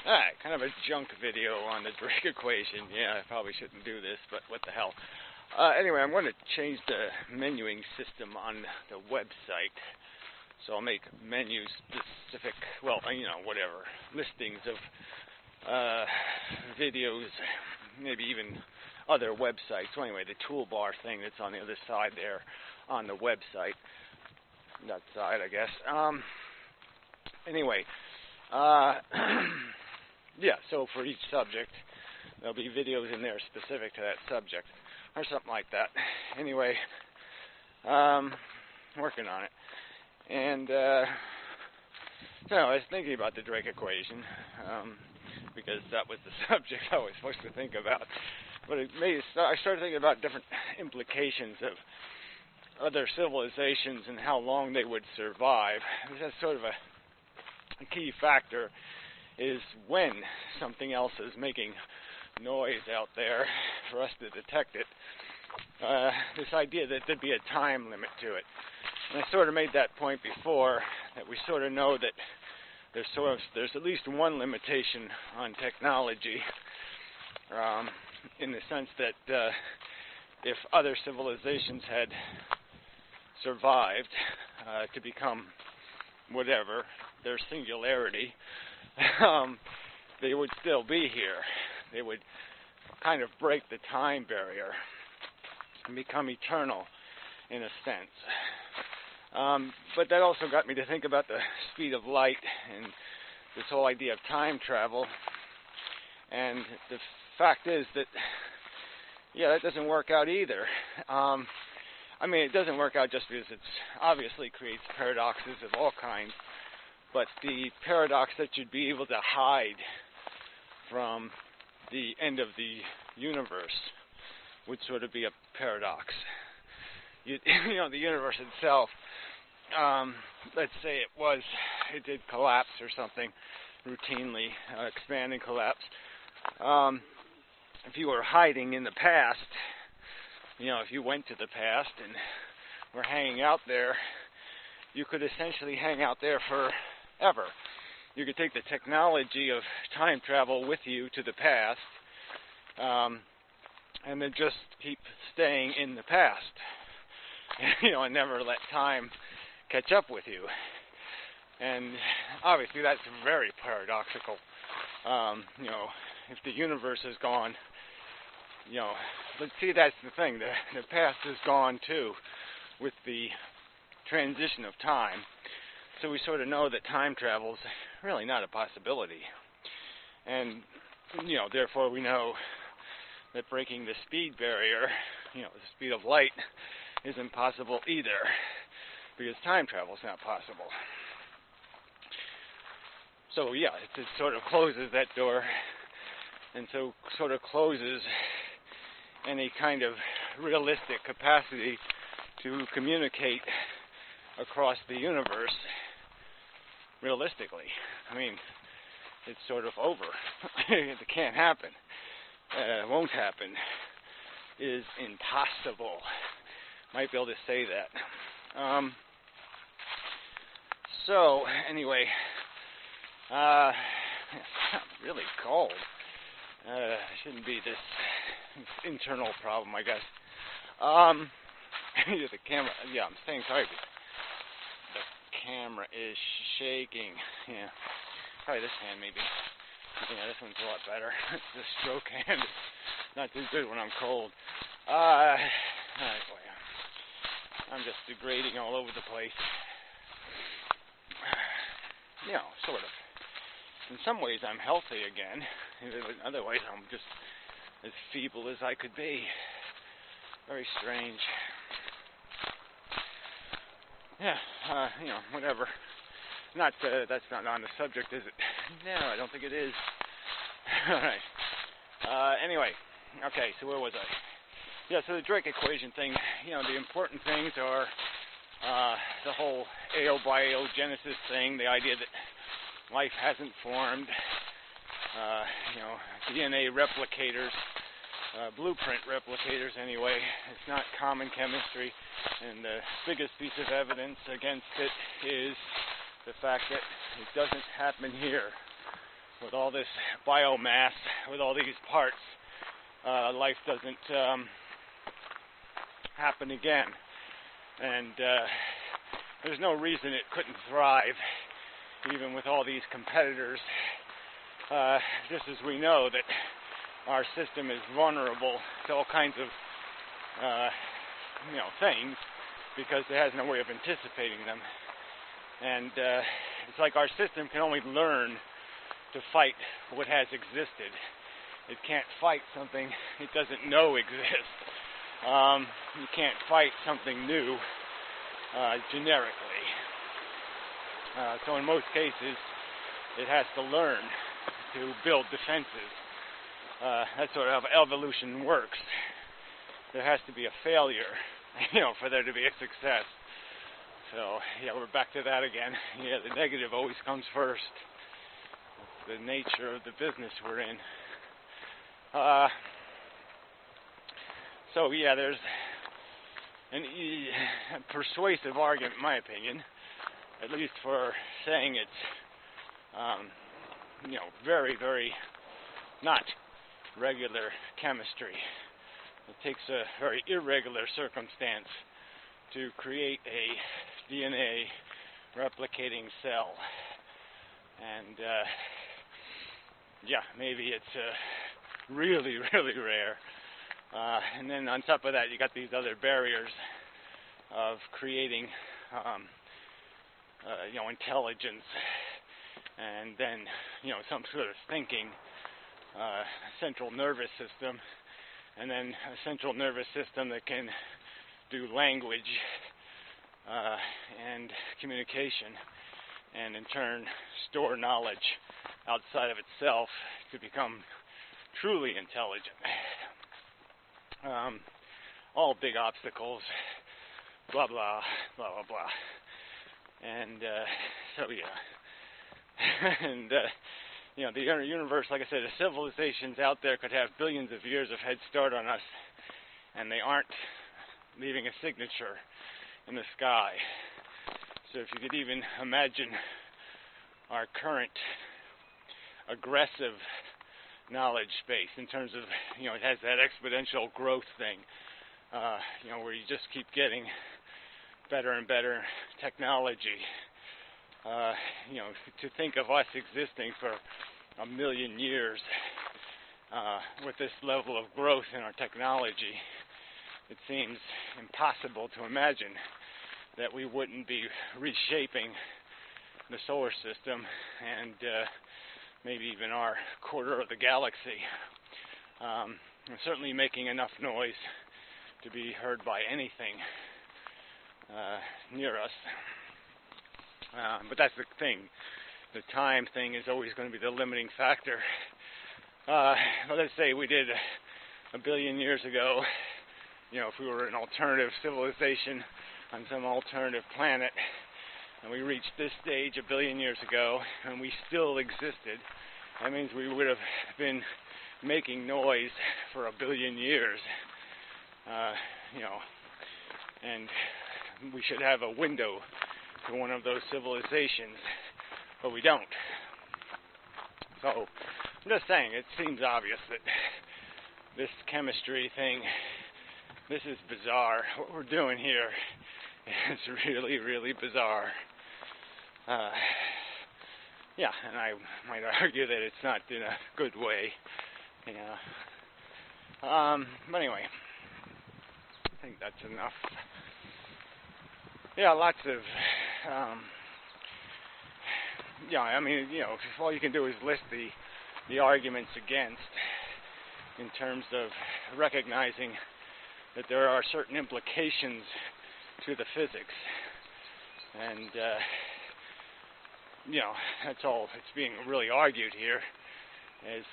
Alright, kind of a junk video on the Drake equation. Yeah, I probably shouldn't do this, but what the hell. Anyway, I'm going to change the menuing system on the website. So I'll make menus specific, well, whatever, listings of videos, maybe even other websites. So anyway, the toolbar thing that's on the other side there on the website. That side, I guess. Anyway, yeah, so for each subject, there'll be videos in there specific to that subject, or something like that. Anyway, working on it. And, so I was thinking about the Drake equation, because that was the subject I was supposed to think about. But I started thinking about different implications of other civilizations and how long they would survive. That's sort of a key factor, is when something else is making noise out there for us to detect it. This idea that there'd be a time limit to it. And I sort of made that point before, that we sort of know that there's at least one limitation on technology, in the sense that if other civilizations had survived to become whatever, their singularity, they would still be here. They would kind of break the time barrier and become eternal in a sense. But that also got me to think about the speed of light and this whole idea of time travel. And the fact is that, yeah, that doesn't work out either. I mean, it doesn't work out just because it obviously creates paradoxes of all kinds, but the paradox that you'd be able to hide from the end of the universe would sort of be a paradox. The universe itself, let's say it did collapse or something routinely, expand and collapse. If you were hiding in the past, if you went to the past and were hanging out there, you could essentially hang out there forever. You could take the technology of time travel with you to the past, and then just keep staying in the past, and never let time catch up with you. And obviously that's very paradoxical. If the universe is gone, but see, that's the thing. The past is gone too, with the transition of time. So we sort of know that time travel is really not a possibility. And, therefore we know that breaking the speed barrier, the speed of light, is impossible either, because time travel is not possible. So, yeah, it sort of closes that door, and so sort of closes any kind of realistic capacity to communicate across the universe realistically. I mean, it's sort of over. It can't happen. It won't happen. It is impossible. Might be able to say that. So, anyway, it's really cold. Shouldn't be this internal problem, I guess. The camera, I'm saying sorry, but the camera is shaking. Yeah, probably this hand maybe. Yeah, this one's a lot better. The stroke hand is not too good when I'm cold. Boy, I'm just degrading all over the place. Sort of. In some ways I'm healthy again. In other ways I'm just as feeble as I could be. Very strange. Yeah, whatever. That's not on the subject, is it? No, I don't think it is. Alright. Anyway, okay, so where was I? Yeah, so the Drake equation thing, the important things are the whole abiogenesis thing, the idea that life hasn't formed, DNA replicators, blueprint replicators anyway. It's not common chemistry, and the biggest piece of evidence against it is the fact that it doesn't happen here. with all this biomass, with all these parts, life doesn't happen again. And there's no reason it couldn't thrive, even with all these competitors. Just as we know that our system is vulnerable to all kinds of things, because it has no way of anticipating them. And it's like our system can only learn to fight what has existed. It can't fight something it doesn't know exists. You can't fight something new generically. So in most cases, it has to learn to build defenses. That's sort of how evolution works. There has to be a failure, for there to be a success. So, we're back to that again. The negative always comes first. It's the nature of the business we're in. There's a persuasive argument, in my opinion, at least for saying it's, very, very not regular chemistry. It takes a very irregular circumstance to create a DNA replicating cell. And, maybe it's really, really rare. And then on top of that, you got these other barriers of creating, intelligence, and then, some sort of thinking, central nervous system, and then a central nervous system that can do language and communication, and in turn store knowledge outside of itself to become truly intelligent. All big obstacles, blah, blah, blah, blah, blah. And, and, the universe, like I said, the civilizations out there could have billions of years of head start on us, and they aren't leaving a signature in the sky. So if you could even imagine our current aggressive knowledge space in terms of, it has that exponential growth thing, where you just keep getting better and better technology. To think of us existing for 1 million years with this level of growth in our technology, it seems impossible to imagine that we wouldn't be reshaping the solar system and maybe even our quarter of the galaxy, and certainly making enough noise to be heard by anything near us. But that's the thing. The time thing is always going to be the limiting factor. Let's say we did 1 billion years ago, if we were an alternative civilization on some alternative planet, and we reached this stage 1 billion years ago, and we still existed, that means we would have been making noise for 1 billion years, and we should have a window to one of those civilizations, but we don't. So, I'm just saying, it seems obvious that this chemistry thing, this is bizarre. What we're doing here is really, really bizarre. And I might argue that it's not in a good way. But anyway, I think that's enough. Lots of, if all you can do is list the arguments against, in terms of recognizing that there are certain implications to the physics, and that's all that's being really argued here, is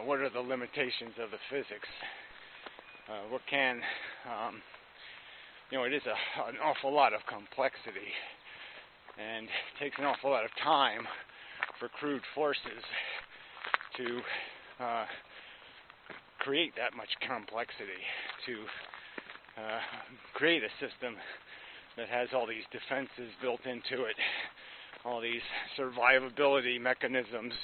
what are the limitations of the physics? What can it is an awful lot of complexity, and it takes an awful lot of time for crude forces to create that much complexity, to create a system that has all these defenses built into it, all these survivability mechanisms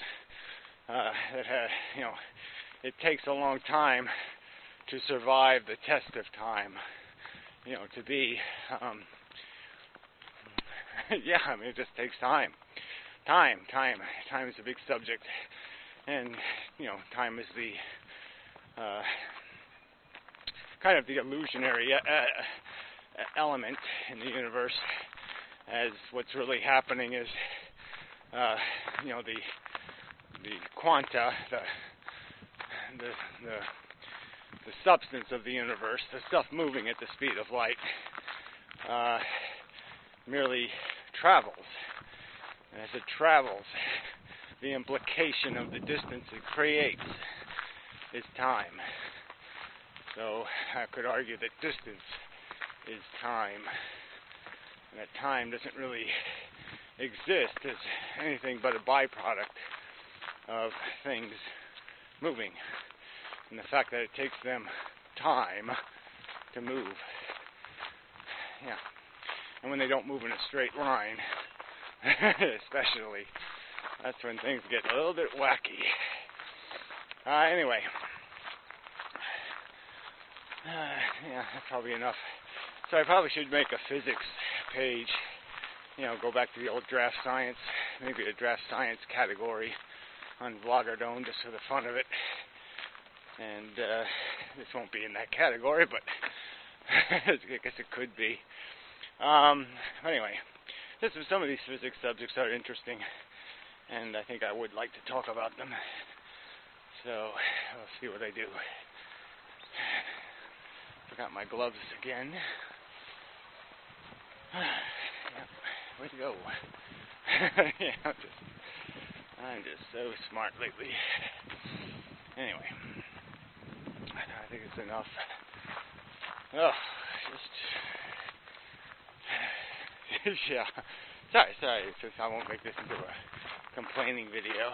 it takes a long time to survive the test of time. To be, yeah, I mean, it just takes time. Time is a big subject, and time is the kind of the illusionary element in the universe, as what's really happening is, the quanta, the substance of the universe, the stuff moving at the speed of light, merely travels. And as it travels, the implication of the distance it creates is time. So I could argue that distance is time, and that time doesn't really exist as anything but a byproduct of things moving, and the fact that it takes them time to move. Yeah. And when they don't move in a straight line, especially, that's when things get a little bit wacky. Anyway. Yeah, that's probably enough. So I probably should make a physics page, go back to the old draft science, maybe a draft science category on Vloggerdome just for the fun of it. And this won't be in that category, but I guess it could be. Anyway, some of these physics subjects are interesting, and I think I would like to talk about them. So I'll see what I do. Forgot my gloves again. Yep. Way to go. Yeah, I'm just so smart lately. Anyway, I think it's enough. Oh, yeah. Sorry, since I won't make this into a complaining video.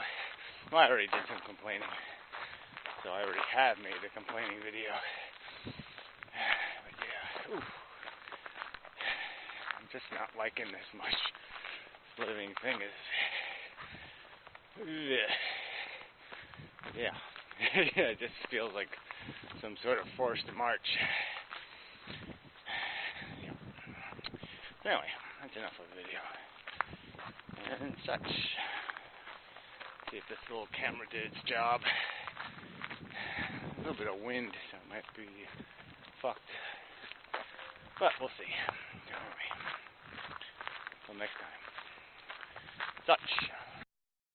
Well, I already did some complaining, so I already have made a complaining video. But yeah, I'm just not liking this much. This living thing is, yeah, it just feels like some sort of forced march. Yeah. Anyway, that's enough of the video. And such. See if this little camera did its job. A little bit of wind, so it might be fucked. But we'll see. Anyway. Until next time. Such.